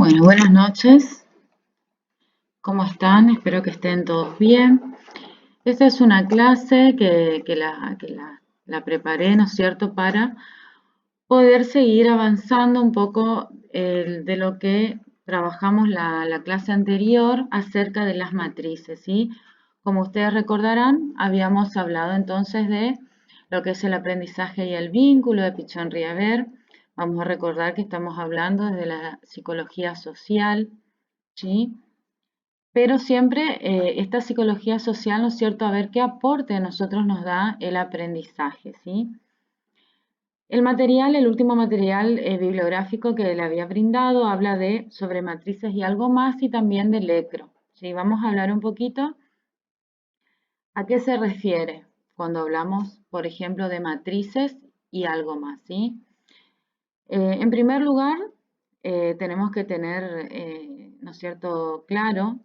Bueno, buenas noches. ¿Cómo están? Espero que estén todos bien. Esta es una clase que la preparé, ¿no es cierto?, para poder seguir avanzando un poco de lo que trabajamos la clase anterior acerca de las matrices, ¿sí? Como ustedes recordarán, habíamos hablado entonces de lo que es el aprendizaje y el vínculo de Pichon-Riaver. Vamos a recordar que estamos hablando desde la psicología social, ¿sí? Pero siempre esta psicología social, ¿no es cierto?, a ver qué aporte a nosotros nos da el aprendizaje, ¿sí? El último material bibliográfico que le había brindado, habla sobre matrices y algo más y también de Lecro, ¿sí? Vamos a hablar un poquito a qué se refiere cuando hablamos, por ejemplo, de matrices y algo más, ¿sí? En primer lugar, tenemos que tener, ¿no es cierto?, claro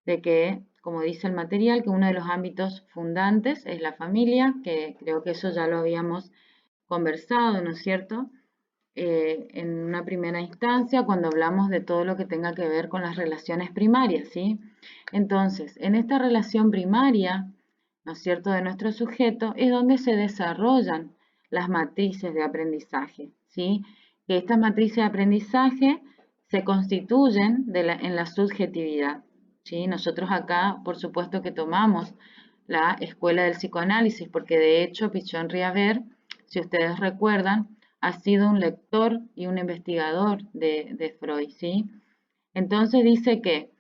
de que, como dice el material, que uno de los ámbitos fundantes es la familia, que creo que eso ya lo habíamos conversado, ¿no es cierto? En una primera instancia, cuando hablamos de todo lo que tenga que ver con las relaciones primarias, ¿sí? Entonces, en esta relación primaria, ¿no es cierto?, de nuestro sujeto, es donde se desarrollan las matrices de aprendizaje, ¿sí? Que estas matrices de aprendizaje se constituyen en la subjetividad, ¿sí? Nosotros acá, por supuesto que tomamos la escuela del psicoanálisis, porque de hecho Pichon-Riaver, si ustedes recuerdan, ha sido un lector y un investigador de Freud, ¿sí? Entonces dice que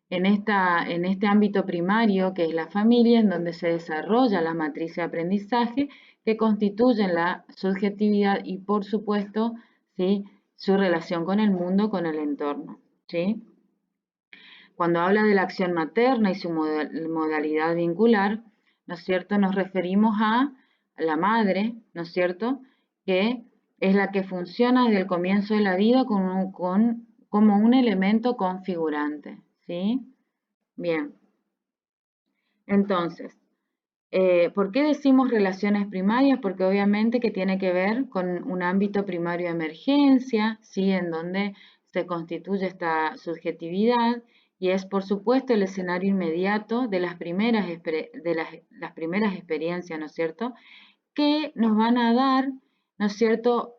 en este ámbito primario, que es la familia, en donde se desarrolla la matriz de aprendizaje, que constituyen la subjetividad y, por supuesto, ¿sí?, su relación con el mundo, con el entorno, ¿sí? Cuando habla de la acción materna y su modalidad vincular, ¿no es cierto?, nos referimos a la madre, ¿no es cierto?, que es la que funciona desde el comienzo de la vida como un elemento configurante, ¿sí? Bien, entonces, ¿por qué decimos relaciones primarias? Porque obviamente que tiene que ver con un ámbito primario de emergencia, ¿sí?, en donde se constituye esta subjetividad y es, por supuesto, el escenario inmediato de las las primeras experiencias, ¿no es cierto?, que nos van a dar, ¿no es cierto?,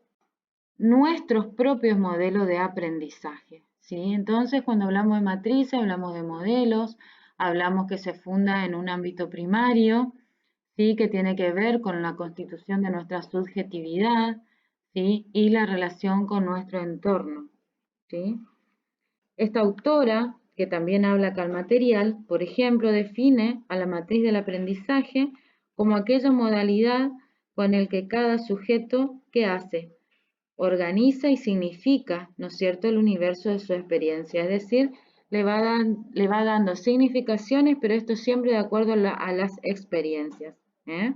nuestros propios modelos de aprendizaje, ¿sí? Entonces, cuando hablamos de matrices, hablamos de modelos, hablamos que se funda en un ámbito primario, ¿sí?, que tiene que ver con la constitución de nuestra subjetividad, ¿sí?, y la relación con nuestro entorno, ¿sí? Esta autora, que también habla acá al material, por ejemplo, define a la matriz del aprendizaje como aquella modalidad con el que cada sujeto, ¿qué hace?, organiza y significa, ¿no es cierto?, el universo de su experiencia, es decir, le va dando significaciones, pero esto siempre de acuerdo a las experiencias, ¿eh?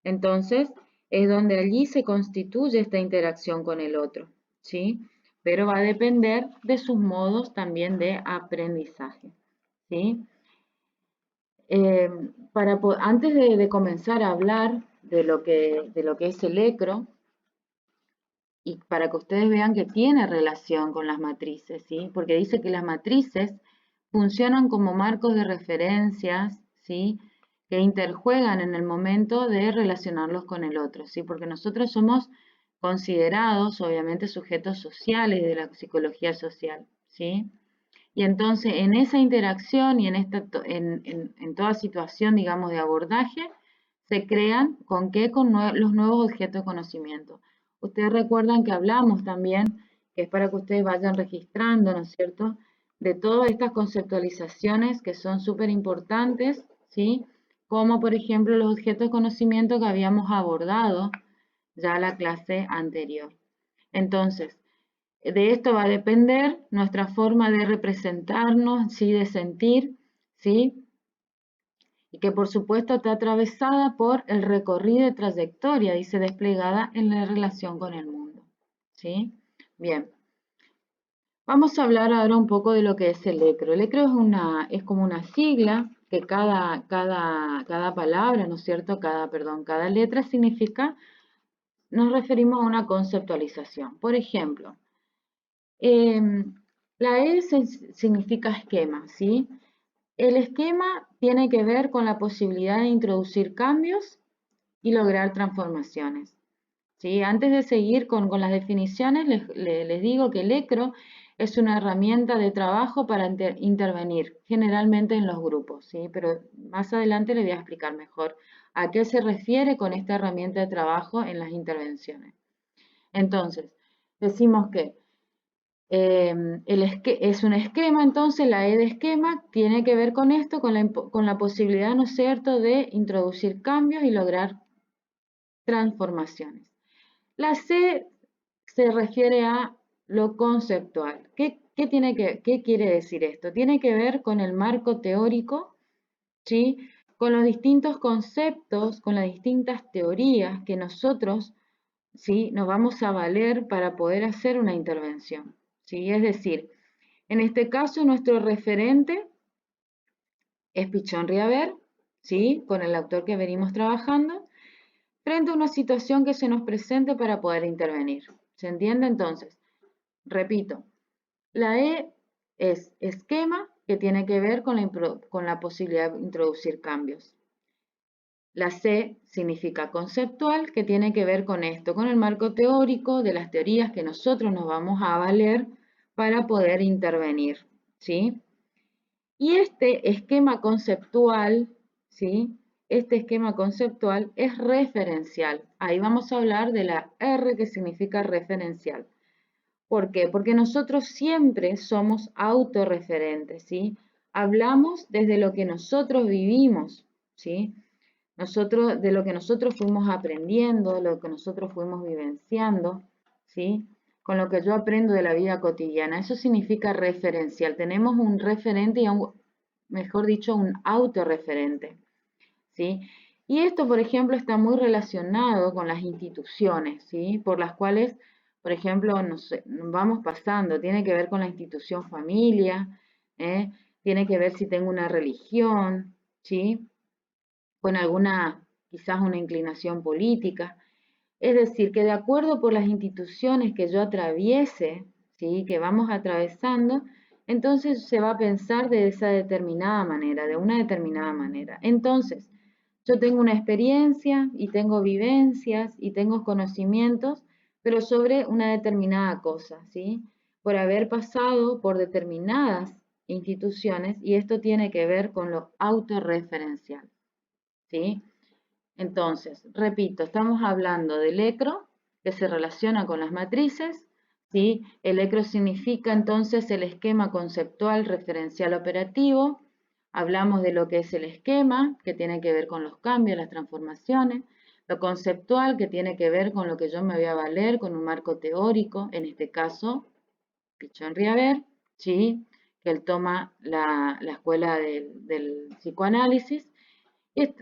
Entonces, es donde allí se constituye esta interacción con el otro, ¿sí? Pero va a depender de sus modos también de aprendizaje, ¿sí? Antes de comenzar a hablar de lo que es el ECRO, y para que ustedes vean que tiene relación con las matrices, ¿sí? Porque dice que las matrices funcionan como marcos de referencias, ¿sí?, que interjuegan en el momento de relacionarlos con el otro, ¿sí? Porque nosotros somos considerados, obviamente, sujetos sociales de la psicología social, ¿sí? Y entonces, en esa interacción y en toda situación, digamos, de abordaje, se crean, ¿con qué? Con los nuevos objetos de conocimiento. Ustedes recuerdan que hablamos también, que es para que ustedes vayan registrando, ¿no es cierto?, de todas estas conceptualizaciones que son súper importantes, ¿sí? Como, por ejemplo, los objetos de conocimiento que habíamos abordado ya la clase anterior. Entonces, de esto va a depender nuestra forma de representarnos, ¿sí?, de sentir, ¿sí?, y que por supuesto está atravesada por el recorrido de trayectoria, dice, desplegada en la relación con el mundo, ¿sí? Bien, vamos a hablar ahora un poco de lo que es el ECRO. El ECRO es como una sigla que cada palabra, ¿no es cierto?, cada letra significa, nos referimos a una conceptualización. Por ejemplo, La E significa esquema, ¿sí? El esquema tiene que ver con la posibilidad de introducir cambios y lograr transformaciones. ¿Sí? Antes de seguir con las definiciones, les digo que el ECRO es una herramienta de trabajo para intervenir, generalmente en los grupos, ¿sí? Pero más adelante les voy a explicar mejor a qué se refiere con esta herramienta de trabajo en las intervenciones. Entonces, decimos que es un esquema, entonces la E de esquema tiene que ver con esto, con la posibilidad, ¿no es cierto?, de introducir cambios y lograr transformaciones. La C se refiere a lo conceptual. ¿Qué quiere decir esto? Tiene que ver con el marco teórico, ¿sí? Con los distintos conceptos, con las distintas teorías que nosotros, ¿sí?, nos vamos a valer para poder hacer una intervención, ¿sí? Es decir, en este caso nuestro referente es Pichón Riaver, ¿sí?, con el autor que venimos trabajando, frente a una situación que se nos presente para poder intervenir. ¿Se entiende? Entonces, repito, la E es esquema, que tiene que ver con la posibilidad de introducir cambios. La C significa conceptual, que tiene que ver con esto, con el marco teórico de las teorías que nosotros nos vamos a valer para poder intervenir, ¿sí? Y este esquema conceptual, ¿sí? Este esquema conceptual es referencial. Ahí vamos a hablar de la R, que significa referencial. ¿Por qué? Porque nosotros siempre somos autorreferentes, ¿sí? Hablamos desde lo que nosotros vivimos, ¿sí? De lo que nosotros fuimos aprendiendo, lo que nosotros fuimos vivenciando, ¿sí? Con lo que yo aprendo de la vida cotidiana. Eso significa referencial. Tenemos un referente y, mejor dicho, un autorreferente, ¿sí? Y esto, por ejemplo, está muy relacionado con las instituciones, ¿sí? Por las cuales, por ejemplo, nos vamos pasando. Tiene que ver con la institución familia, ¿eh? Tiene que ver si tengo una religión, ¿sí?, con alguna, quizás una inclinación política. Es decir, que de acuerdo por las instituciones que yo atraviese, ¿sí?, que vamos atravesando, entonces se va a pensar de esa determinada manera, de una determinada manera. Entonces, yo tengo una experiencia y tengo vivencias y tengo conocimientos, pero sobre una determinada cosa, ¿sí? Por haber pasado por determinadas instituciones, y esto tiene que ver con lo autorreferencial, ¿sí? Entonces, repito, estamos hablando del ECRO, que se relaciona con las matrices, ¿sí? El ECRO significa entonces el esquema conceptual referencial operativo. Hablamos de lo que es el esquema, que tiene que ver con los cambios, las transformaciones. Lo conceptual, que tiene que ver con lo que yo me voy a valer, con un marco teórico, en este caso, Pichón Riaver, ¿sí?, que él toma la escuela del psicoanálisis.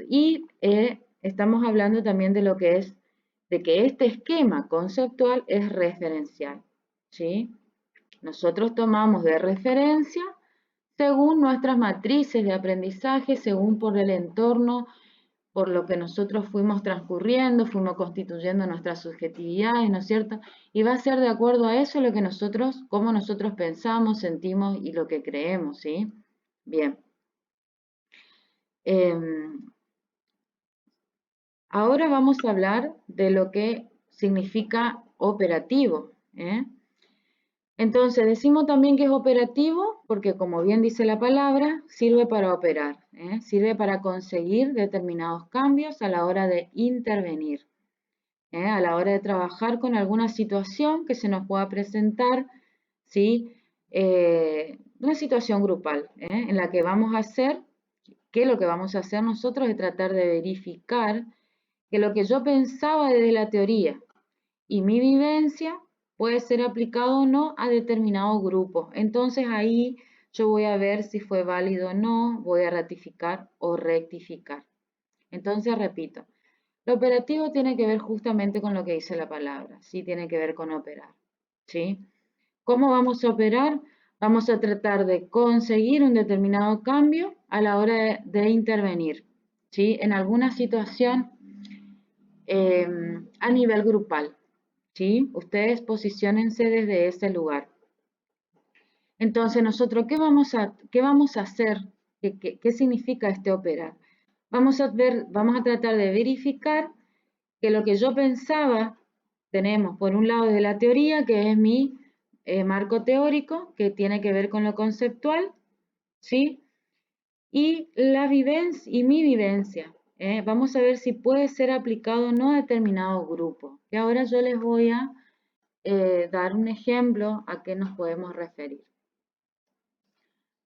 Y estamos hablando también de lo que es, de que este esquema conceptual es referencial, ¿sí? Nosotros tomamos de referencia según nuestras matrices de aprendizaje, según por el entorno, por lo que nosotros fuimos transcurriendo, fuimos constituyendo nuestras subjetividades, ¿no es cierto? Y va a ser de acuerdo a eso lo que nosotros, cómo nosotros pensamos, sentimos y lo que creemos, ¿sí? Bien. Ahora vamos a hablar de lo que significa operativo, ¿eh? Entonces, decimos también que es operativo porque, como bien dice la palabra, sirve para operar, ¿eh? Sirve para conseguir determinados cambios a la hora de intervenir, ¿eh? A la hora de trabajar con alguna situación que se nos pueda presentar, ¿sí? Una situación grupal, ¿eh?, en la que vamos a hacer, que lo que vamos a hacer nosotros es tratar de verificar que lo que yo pensaba desde la teoría y mi vivencia puede ser aplicado o no a determinado grupo. Entonces ahí yo voy a ver si fue válido o no, voy a ratificar o rectificar. Entonces repito, lo operativo tiene que ver justamente con lo que dice la palabra, sí, tiene que ver con operar, ¿sí? ¿Cómo vamos a operar? Vamos a tratar de conseguir un determinado cambio a la hora de intervenir, ¿sí?, en alguna situación a nivel grupal, ¿sí? Ustedes posiciónense desde ese lugar. Entonces, nosotros, ¿qué vamos a hacer? ¿Qué significa este operar? Vamos a tratar de verificar que lo que yo pensaba, tenemos por un lado de la teoría, que es mi marco teórico, que tiene que ver con lo conceptual, ¿sí? Y mi vivencia. Vamos a ver si puede ser aplicado o no a determinado grupo. Y ahora yo les voy a dar un ejemplo a qué nos podemos referir.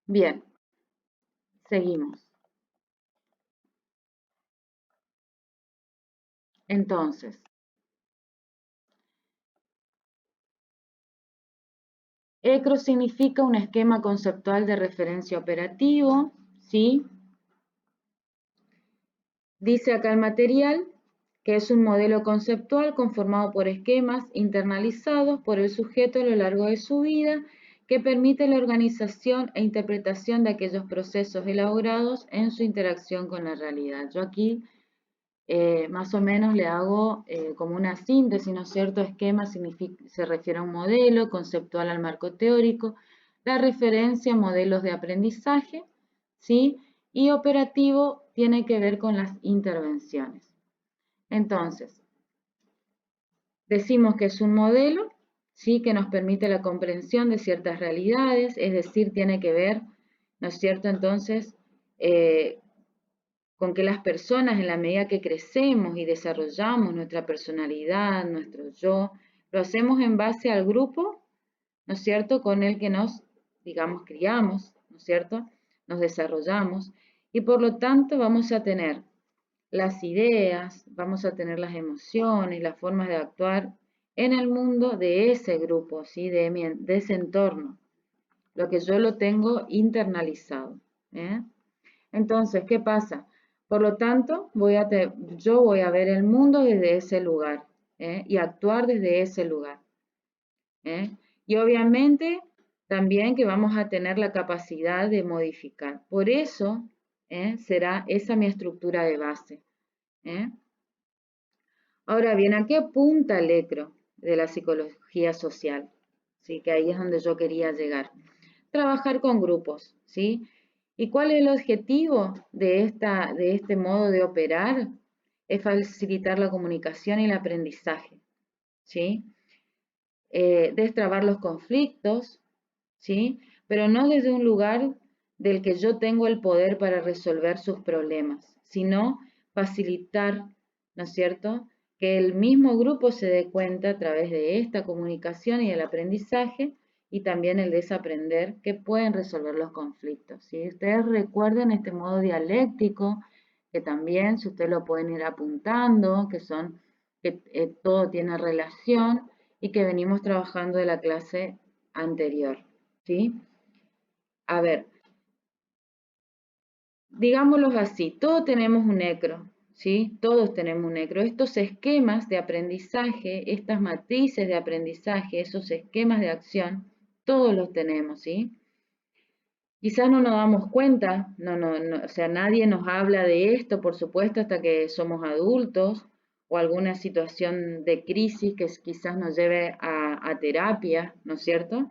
Bien, seguimos. Entonces, ECRO significa un esquema conceptual de referencia operativo, ¿sí? Dice acá el material que es un modelo conceptual conformado por esquemas internalizados por el sujeto a lo largo de su vida que permite la organización e interpretación de aquellos procesos elaborados en su interacción con la realidad. Yo aquí más o menos le hago como una síntesis, ¿no es cierto? Esquema se refiere a un modelo conceptual al marco teórico, la referencia a modelos de aprendizaje, ¿sí? Y operativo tiene que ver con las intervenciones. Entonces, decimos que es un modelo, ¿sí? Que nos permite la comprensión de ciertas realidades, es decir, tiene que ver, ¿no es cierto? Entonces, con que las personas, en la medida que crecemos y desarrollamos nuestra personalidad, nuestro yo, lo hacemos en base al grupo, ¿no es cierto?, con el que nos, digamos, criamos, ¿no es cierto?, nos desarrollamos, y por lo tanto vamos a tener las ideas, vamos a tener las emociones, las formas de actuar en el mundo de ese grupo, ¿sí?, de ese entorno, lo que yo lo tengo internalizado. Entonces, ¿qué pasa? Por lo tanto, yo voy a ver el mundo desde ese lugar y actuar desde ese lugar. Y obviamente también que vamos a tener la capacidad de modificar. Por eso será esa mi estructura de base. Ahora bien, ¿a qué apunta el ECRO de la psicología social? ¿Sí? Que ahí es donde yo quería llegar. Trabajar con grupos, ¿sí? ¿Y cuál es el objetivo de este modo de operar? Es facilitar la comunicación y el aprendizaje, ¿sí? Destrabar los conflictos, ¿sí? Pero no desde un lugar del que yo tengo el poder para resolver sus problemas, sino facilitar, ¿no es cierto?, que el mismo grupo se dé cuenta a través de esta comunicación y el aprendizaje y también el desaprender que pueden resolver los conflictos. Si ustedes recuerden este modo dialéctico, que también, si ustedes lo pueden ir apuntando, que todo tiene relación y que venimos trabajando de la clase anterior, ¿sí? A ver, digámoslo así, todos tenemos un ECRO, ¿sí? Todos tenemos un ECRO. Estos esquemas de aprendizaje, estas matrices de aprendizaje, esos esquemas de acción, todos los tenemos, ¿sí? Quizás no nos damos cuenta, o sea, nadie nos habla de esto, por supuesto, hasta que somos adultos o alguna situación de crisis que quizás nos lleve a terapia, ¿no es cierto?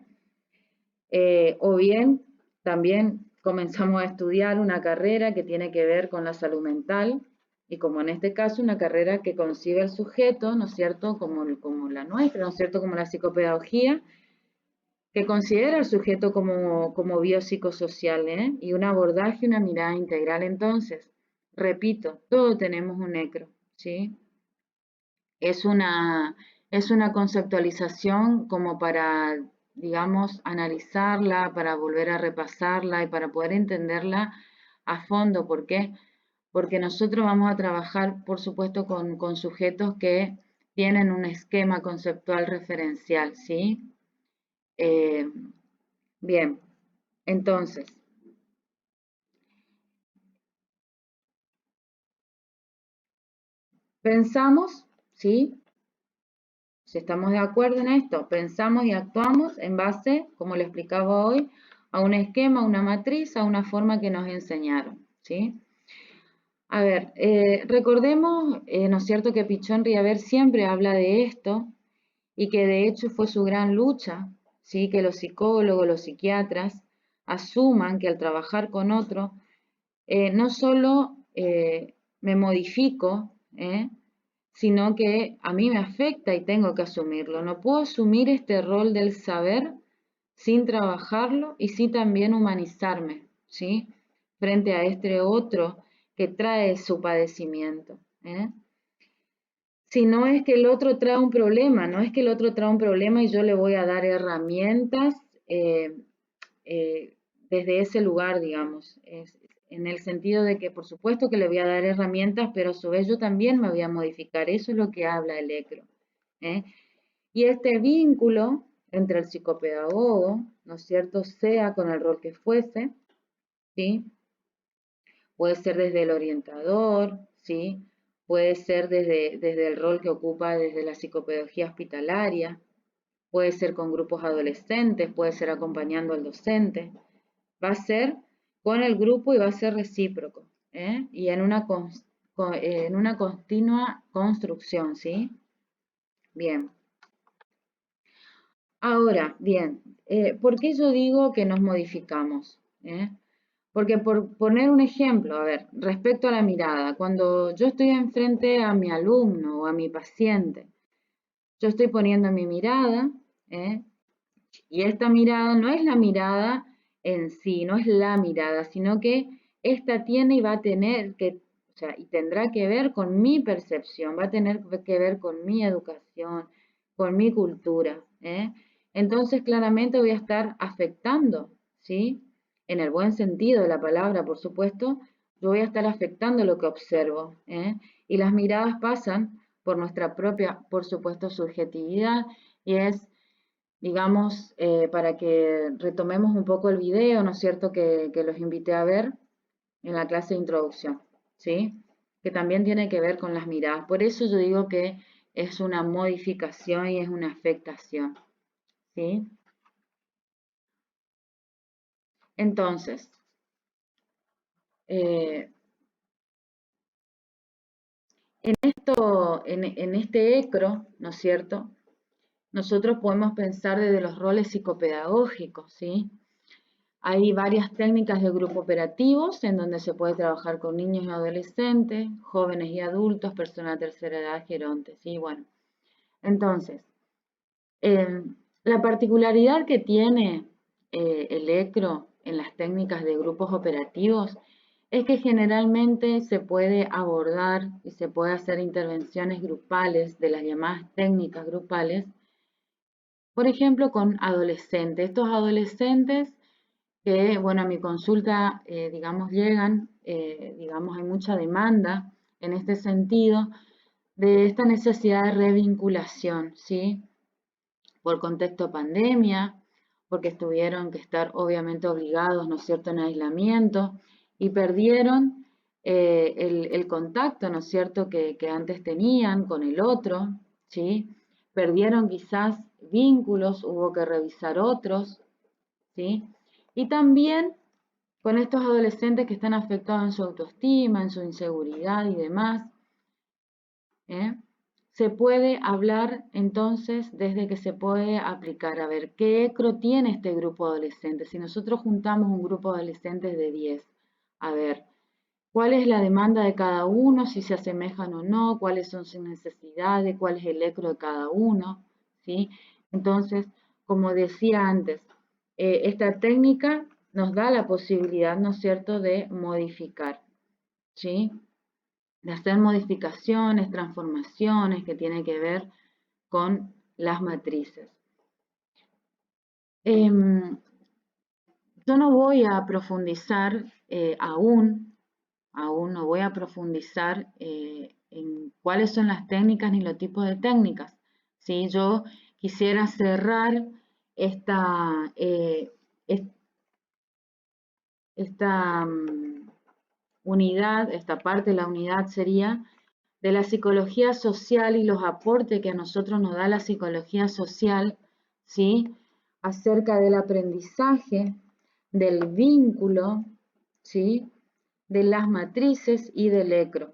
O bien también comenzamos a estudiar una carrera que tiene que ver con la salud mental y como en este caso una carrera que concibe al sujeto, ¿no es cierto?, como la nuestra, ¿no es cierto?, como la psicopedagogía, que considera al sujeto como biopsicosocial, y un abordaje, una mirada integral. Entonces, repito, todos tenemos un ECRO, ¿sí? Es una, es una conceptualización como para, digamos, analizarla, para volver a repasarla y para poder entenderla a fondo. ¿Por qué? Porque nosotros vamos a trabajar, por supuesto, con sujetos que tienen un esquema conceptual referencial, ¿sí? Eh, bien, entonces, pensamos, ¿sí? Si estamos de acuerdo en esto, pensamos y actuamos en base, como le explicaba hoy, a un esquema, a una matriz, a una forma que nos enseñaron, ¿sí? A ver, recordemos, ¿no es cierto?, que Pichón Riaver siempre habla de esto y que de hecho fue su gran lucha, ¿sí? Que los psicólogos, los psiquiatras asuman que al trabajar con otro, no solo me modifico, sino que a mí me afecta y tengo que asumirlo. No puedo asumir este rol del saber sin trabajarlo y sin también humanizarme, ¿sí? Frente a este otro que trae su padecimiento, ¿eh? Si no es que el otro trae un problema, no es que el otro trae un problema y yo le voy a dar herramientas eh, desde ese lugar, digamos, en el sentido de que por supuesto que le voy a dar herramientas, pero a su vez yo también me voy a modificar. Eso es lo que habla el ECRO, ¿eh? Y este vínculo entre el psicopedagogo, ¿no es cierto?, sea con el rol que fuese, ¿sí? Puede ser desde el orientador, ¿sí? Puede ser desde el rol que ocupa desde la psicopedagogía hospitalaria, puede ser con grupos adolescentes, puede ser acompañando al docente. Va a ser con el grupo y va a ser recíproco, y en una continua construcción, ¿sí? Bien. Ahora, bien, ¿por qué yo digo que nos modificamos? Porque por poner un ejemplo, a ver, respecto a la mirada, cuando yo estoy enfrente a mi alumno o a mi paciente, yo estoy poniendo mi mirada, ¿eh? Y esta mirada no es la mirada en sí, no es la mirada, sino que esta tiene y va a tener que, o sea, y tendrá que ver con mi percepción, va a tener que ver con mi educación, con mi cultura, ¿eh? Entonces, claramente voy a estar afectando, ¿sí? En el buen sentido de la palabra, por supuesto, yo voy a estar afectando lo que observo, ¿eh? Y las miradas pasan por nuestra propia, por supuesto, subjetividad y es digamos, para que retomemos un poco el video, ¿no es cierto?, que los invité a ver en la clase de introducción, ¿sí? Que también tiene que ver con las miradas. Por eso yo digo que es una modificación y es una afectación, ¿sí? Entonces, eh, en este ECRO, ¿no es cierto?, nosotros podemos pensar desde los roles psicopedagógicos, ¿sí? Hay varias técnicas de grupo operativos en donde se puede trabajar con niños y adolescentes, jóvenes y adultos, personas de tercera edad, gerontes, ¿sí? Bueno, entonces, eh, la particularidad que tiene el ECRO en las técnicas de grupos operativos es que generalmente se puede abordar y se puede hacer intervenciones grupales de las llamadas técnicas grupales, por ejemplo, con adolescentes. Estos adolescentes que, bueno, a mi consulta, digamos, llegan, digamos, hay mucha demanda en este sentido de esta necesidad de revinculación, ¿sí? Por contexto pandemia, porque tuvieron que estar obviamente obligados, ¿no es cierto?, en aislamiento y perdieron el contacto, ¿no es cierto?, que antes tenían con el otro, ¿sí? Perdieron quizás vínculos, hubo que revisar otros, ¿sí? Y también con estos adolescentes que están afectados en su autoestima, en su inseguridad y demás, ¿eh? Se puede hablar entonces desde que se puede aplicar, a ver, ¿qué ECRO tiene este grupo adolescente? Si nosotros juntamos un grupo de adolescentes de 10, a ver, ¿cuál es la demanda de cada uno? Si se asemejan o no, cuáles son sus necesidades, cuál es el ECRO de cada uno, ¿sí? Entonces, como decía antes, esta técnica nos da la posibilidad, ¿no es cierto?, de modificar, ¿sí? De hacer modificaciones, transformaciones que tienen que ver con las matrices. Yo no voy a profundizar aún no voy a profundizar en cuáles son las técnicas ni los tipos de técnicas. ¿Sí? Yo quisiera cerrar esta, esta unidad, esta parte de la unidad sería de la psicología social y los aportes que a nosotros nos da la psicología social, ¿sí? Acerca del aprendizaje, del vínculo, ¿sí? De las matrices y del ECRO.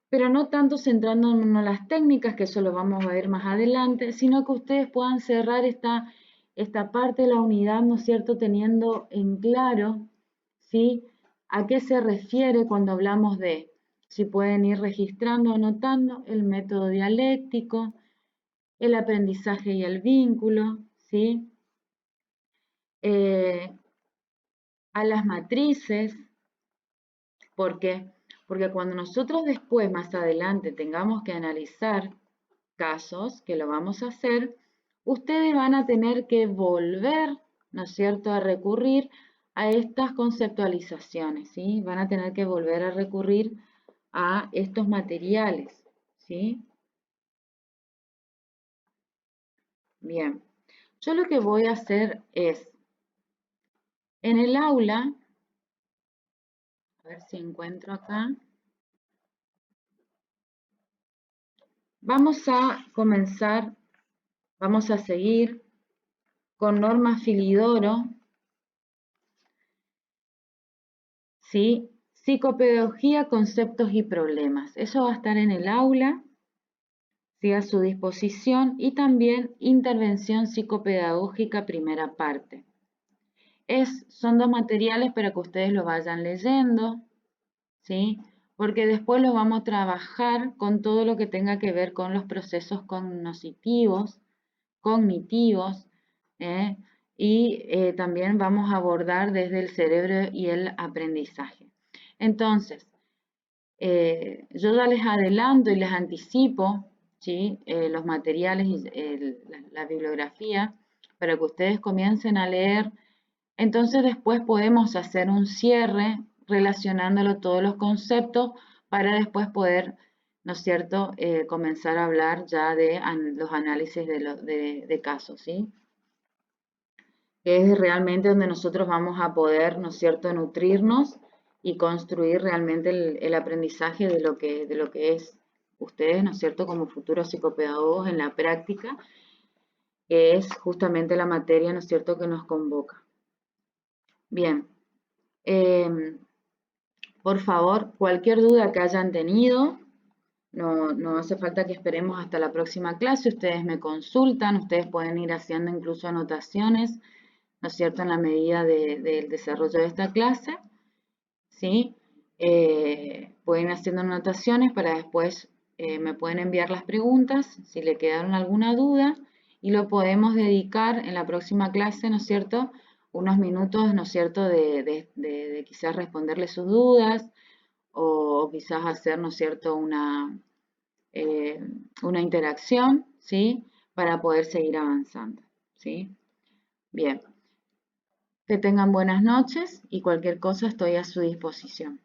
Pero no tanto centrándonos en las técnicas, que eso lo vamos a ver más adelante, sino que ustedes puedan cerrar esta parte de la unidad, ¿no es cierto?, teniendo en claro, ¿sí?, a qué se refiere cuando hablamos de, si pueden ir registrando, anotando, el método dialéctico, el aprendizaje y el vínculo, ¿sí? A las matrices. ¿Por qué? Porque cuando nosotros después, más adelante, tengamos que analizar casos, que lo vamos a hacer, ustedes van a tener que volver, ¿no es cierto?, a recurrir a estas conceptualizaciones, ¿sí? Van a tener que volver a recurrir a estos materiales, ¿sí? Bien, yo lo que voy a hacer es, en el aula, a ver si encuentro acá, vamos a comenzar, vamos a seguir con Norma Filidoro, ¿sí? Psicopedagogía, conceptos y problemas. Eso va a estar en el aula, ¿sí?, a su disposición, y también intervención psicopedagógica, primera parte. Son dos materiales para que ustedes lo vayan leyendo, ¿sí? Porque después lo vamos a trabajar con todo lo que tenga que ver con los procesos cognitivos, ¿eh? Y también vamos a abordar desde el cerebro y el aprendizaje. Entonces, yo ya les adelanto y les anticipo, ¿sí?, los materiales y la bibliografía para que ustedes comiencen a leer. Entonces después podemos hacer un cierre relacionándolo todos los conceptos para después poder, ¿no es cierto?, comenzar a hablar ya de los análisis de casos, ¿sí? Que es realmente donde nosotros vamos a poder, ¿no es cierto?, nutrirnos y construir realmente el aprendizaje de lo que es ustedes, ¿no es cierto?, como futuros psicopedagogos en la práctica, que es justamente la materia, ¿no es cierto?, que nos convoca. Bien, por favor, cualquier duda que hayan tenido, no hace falta que esperemos hasta la próxima clase, ustedes me consultan, ustedes pueden ir haciendo incluso anotaciones, ¿no es cierto?, en la medida del desarrollo de esta clase, ¿sí? Pueden ir haciendo anotaciones para después me pueden enviar las preguntas si le quedaron alguna duda y lo podemos dedicar en la próxima clase, ¿no es cierto?, unos minutos, ¿no es cierto?, de quizás responderle sus dudas o quizás hacer, ¿no es cierto?, una interacción, ¿sí?, para poder seguir avanzando, ¿sí? Bien, que tengan buenas noches y cualquier cosa estoy a su disposición.